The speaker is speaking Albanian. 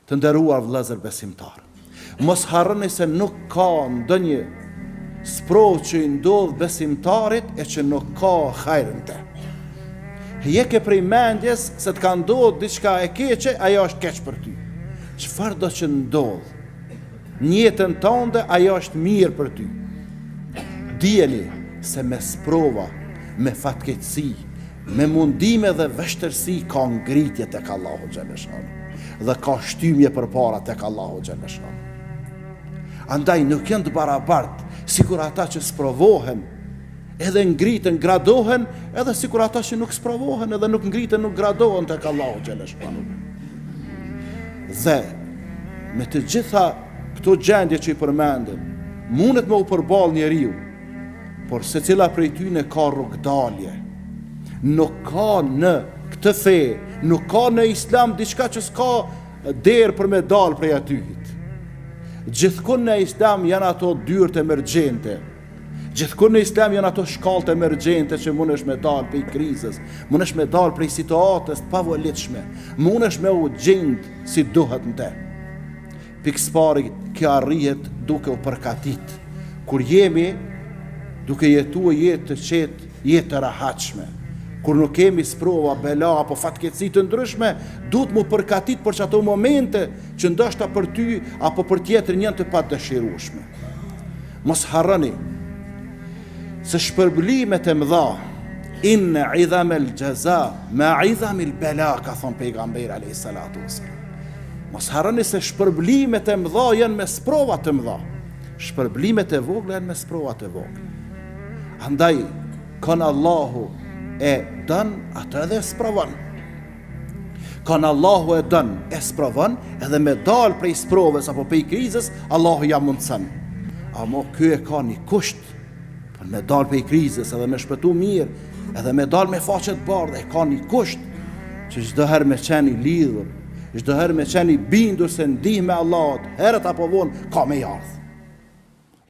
Të nderuar vëllezër besimtar, mos harroni se nuk ka ndonjë sprovë që i ndodh besimtarit e që nuk ka hajrin te. Jeke prej mendjes se të ka ndodh diçka e keqe, ajo është keq për ty. Çfarë do që ndodh në jetën tënde, ajo është mirë për ty. Dijeni se me sprova, me fatkeqësi, me mundime dhe vështirësi ka ngritje tek Allahu xhaleshano dhe ka shtymje përpara tek Allahu xhaleshano. Andaj nuk janë të barabartë, sikur ata që sprovohen edhe ngriten, gradohen, edhe sikur ata që nuk sprovohen edhe nuk ngriten, nuk gradohen tek Allahu xhaleshano. Dhe me të gjitha këto gjendje që i përmendëm, mundet me u përball njeriu, por secila prej tyre ka rrugdalje. Nuk ka në këtë fe, nuk ka në islam diçka që s'ka derë për me dalë prej atyhit. Gjithkund në islam janë ato dyert emergjente. Gjithkund në islam janë ato shkallët emergjente që mundesh me dalë prej krizës, mundesh me dalë prej situatës të pavolitshme, mundesh me u gjend si duhet në te. Pikë pari kjo arrihet duke u përkatit. Kur jemi duke jetuar jetë të qetë, jetë të rahatshme. Kur nuk kemi sprova, bela apo fatkeqësi të ndryshme, duhet mu përkatit për çato momente që ndoshta për ty apo për tjetrin janë të padëshirueshme. Mos harroni se shpërblimet e mëdha, inna idhamel jaza ma idhamil bela, ka thënë pejgamberi alayhis salatu wassalam. Mos harroni se shpërblimet e mëdha janë me sprova të mëdha. Shpërblimet e vogla janë me sprova të vogla. Andaj, kanë Allahu e dën, atë edhe e sprovon. Kanë Allahu e dën, e sprovon, edhe me dalë prej sprovës apo prej krizës, Allahu ja mundson. Amo ky e ka një kusht për me dalë prej krizës, edhe me shpëtu mirë, edhe me dalë me faqe të bardha, e ka një kusht që çdo herë me qenë i lidhur, çdo herë me qenë i bindur se ndihmë e Allahut, herët apo vonë ka me ardhur.